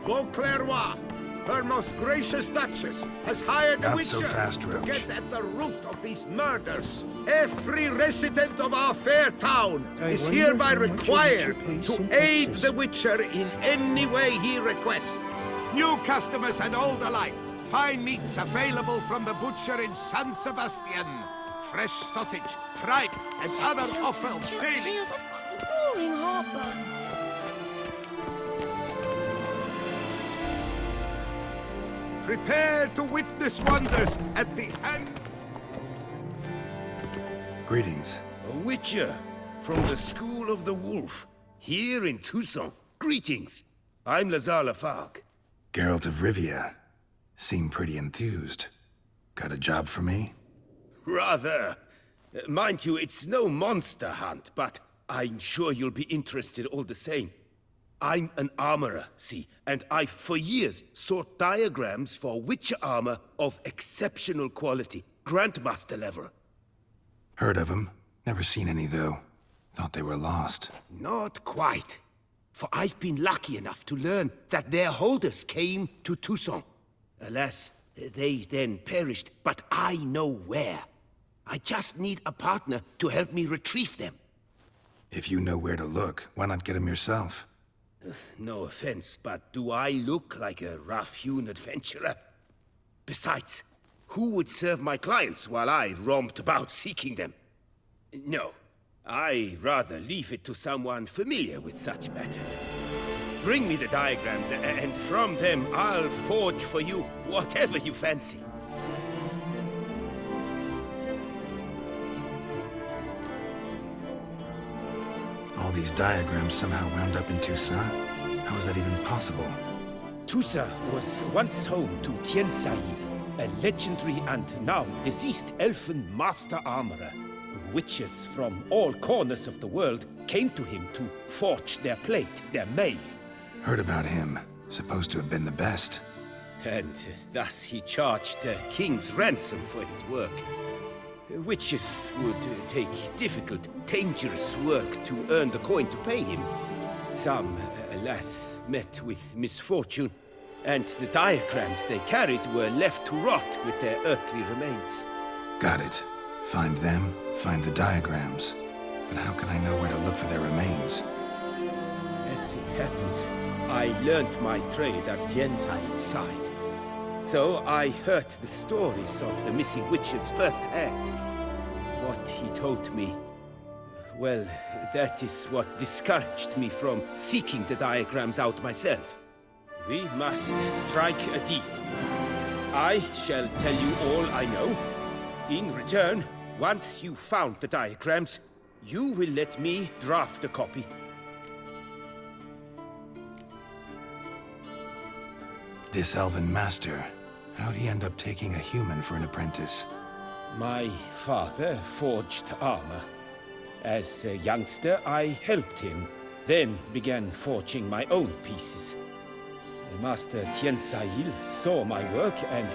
Beauclerc, her most gracious Duchess, has hired a Not witcher so fast, to Roach. get at the root of these murders. Every resident of our fair town is hereby required to aid the witcher in any way he requests. New customers and old alike. Fine meats available from the butcher in San Sebastian. Fresh sausage, tripe, and other offals daily. Tales of boring heartburn. Prepare to witness wonders at the end. Greetings. A witcher from the School of the Wolf, here in Tucson. Greetings. I'm Lazar Lafargue. Geralt of Rivia. Seem pretty enthused. Got a job for me? Rather. Mind you, it's no monster hunt, but I'm sure you'll be interested all the same. I'm an armorer, see, and I've for years sought diagrams for witcher armor of exceptional quality, Grandmaster level. Heard of them. Never seen any, though. Thought they were lost. Not quite. For I've been lucky enough to learn that their holders came to Tucson. Alas, they then perished, but I know where. I just need a partner to help me retrieve them. If you know where to look, why not get them yourself? No offense, but do I look like a rough-hewn adventurer? Besides, who would serve my clients while I romped about seeking them? No, I rather leave it to someone familiar with such matters. Bring me the diagrams, and from them I'll forge for you whatever you fancy. All these diagrams somehow wound up in Tucson? How is that even possible? Tusa was once home to Tiensail, a legendary and now deceased elfin master armorer. Witches from all corners of the world came to him to forge their plate, their mail. Heard about him. Supposed to have been the best. And thus he charged a king's ransom for his work. Witches would take difficult, dangerous work to earn the coin to pay him. Some, alas, met with misfortune, and the diagrams they carried were left to rot with their earthly remains. Got it. Find them, find the diagrams. But how can I know where to look for their remains? As it happens, I learned my trade at Jensail's side. So I heard the stories of the missing witches firsthand. What he told me, well, that is what discouraged me from seeking the diagrams out myself. We must strike a deal. I shall tell you all I know. In return, once you found the diagrams, you will let me draft a copy. This elven master, how'd he end up taking a human for an apprentice? My father forged armor. As a youngster, I helped him, then began forging my own pieces. Master Tiensail saw my work and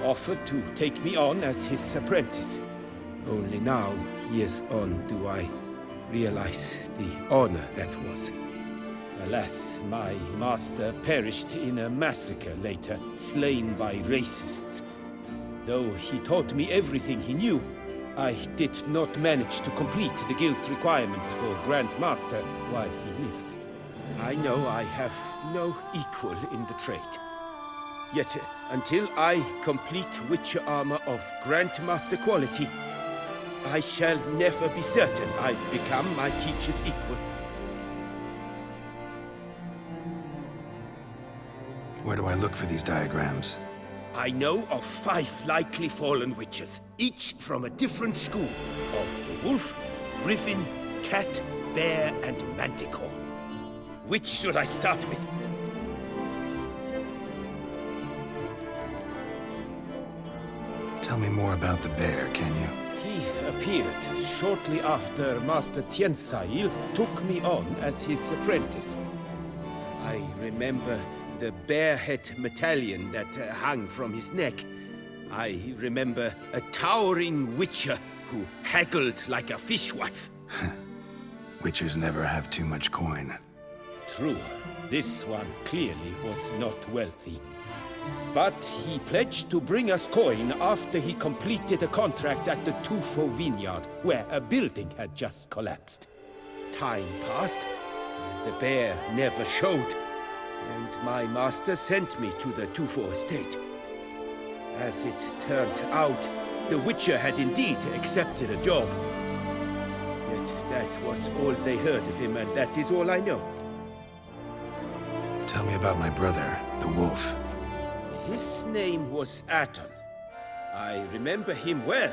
offered to take me on as his apprentice. Only now, years on, do I realize the honor that was. Alas, my master perished in a massacre later, slain by racists. Though he taught me everything he knew, I did not manage to complete the guild's requirements for Grand Master while he lived. I know I have no equal in the trade. Yet, until I complete Witcher armor of Grandmaster quality, I shall never be certain I've become my teacher's equal. Where do I look for these diagrams? I know of 5 likely fallen witches, each from a different school of the wolf, griffin, cat, bear, and manticore. Which should I start with? Tell me more about the bear, can you? He appeared shortly after Master Tiensail took me on as his apprentice. I remember the bear head medallion that hung from his neck. I remember a towering witcher who haggled like a fishwife. Witchers never have too much coin. True, This one clearly was not wealthy. But he pledged to bring us coin after he completed a contract at the Tufo vineyard, where a building had just collapsed. Time passed. The bear never showed, and my master sent me to the Tufo estate. As it turned out, the Witcher had indeed accepted a job. Yet that was all they heard of him, and that is all I know. Tell me about my brother, the wolf. His name was Aton. I remember him well.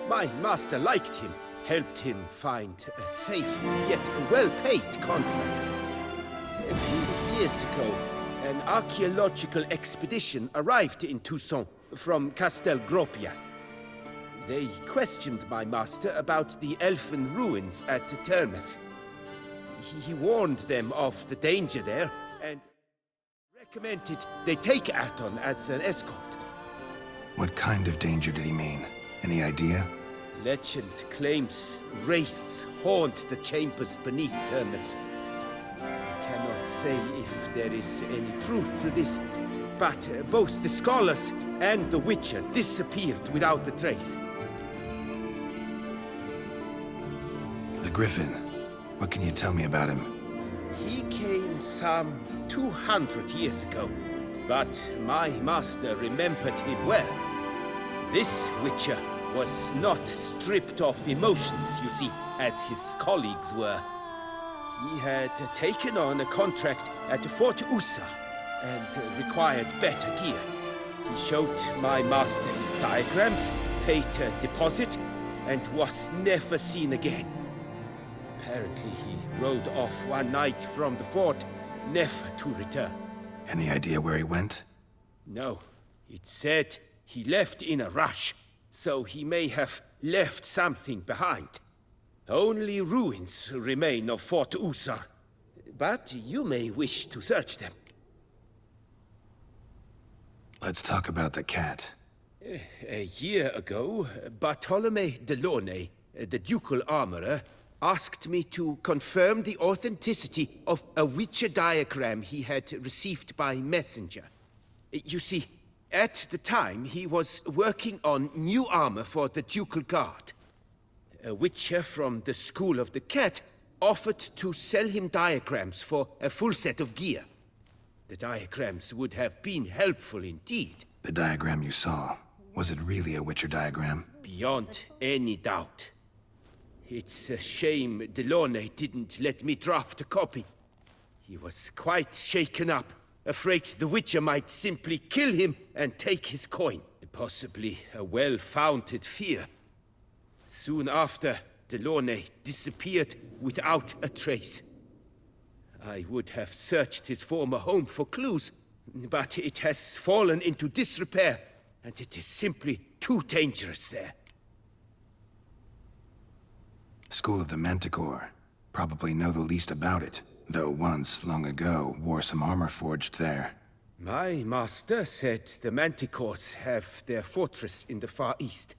My master liked him, helped him find a safe yet well-paid contract. A few years ago, an archaeological expedition arrived in Toussaint from Castel Gropia. They questioned my master about the elfin ruins at Termes. He warned them of the danger there and recommended they take Aton as an escort. What kind of danger did he mean? Any idea? Legend claims wraiths haunt the chambers beneath Termes. I cannot say if there is any truth to this, but both the scholars and the Witcher disappeared without a trace. The Griffin. What can you tell me about him? He came some 200 years ago, but my master remembered him well. This Witcher was not stripped of emotions, you see, as his colleagues were. He had taken on a contract at Fort Usa and required better gear. He showed my master his diagrams, paid a deposit, and was never seen again. Apparently, he rode off one night from the fort, never to return. Any idea where he went? No. It said he left in a rush, so he may have left something behind. Only ruins remain of Fort Usar, but you may wish to search them. Let's talk about the cat. A year ago, Bartolome de Launay, the ducal armorer, asked me to confirm the authenticity of a Witcher diagram he had received by messenger. You see, at the time he was working on new armor for the ducal guard. A Witcher from the School of the Cat offered to sell him diagrams for a full set of gear. The diagrams would have been helpful indeed. The diagram you saw, was it really a Witcher diagram? Beyond any doubt. It's a shame Delaunay didn't let me draft a copy. He was quite shaken up, afraid the Witcher might simply kill him and take his coin. Possibly a well-founded fear. Soon after, Delaunay disappeared without a trace. I would have searched his former home for clues, but it has fallen into disrepair, and it is simply too dangerous there. School of the Manticore. Probably know the least about it, though once, long ago, wore some armor forged there. My master said the Manticores have their fortress in the Far East.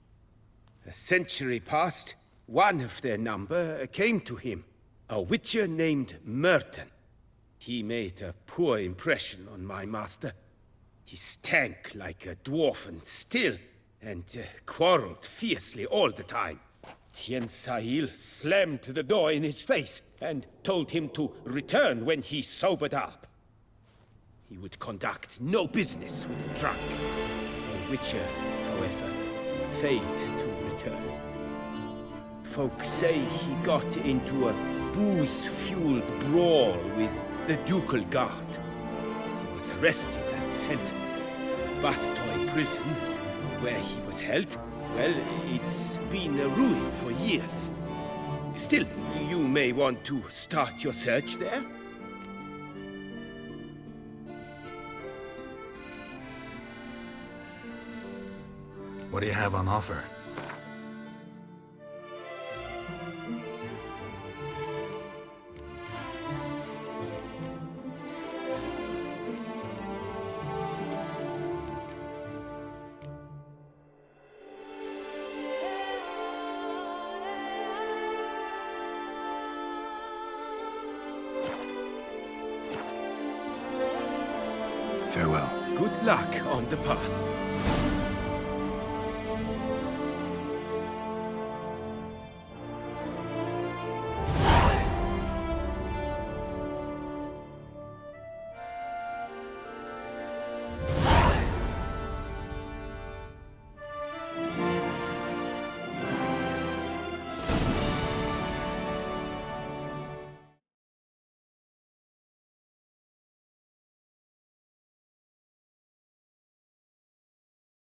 A century past, one of their number came to him, a Witcher named Merton. He made a poor impression on my master. He stank like a dwarfen still, and quarreled fiercely all the time. Tien Sahil slammed the door in his face and told him to return when he sobered up. He would conduct no business with a drunk. The Witcher, however, failed to return. Folk say he got into a booze-fueled brawl with the ducal guard. He was arrested and sentenced. Bastoy prison, where he was held, well, it's been a ruin for years. Still, you may want to start your search there. What do you have on offer? Farewell. Good luck on the path.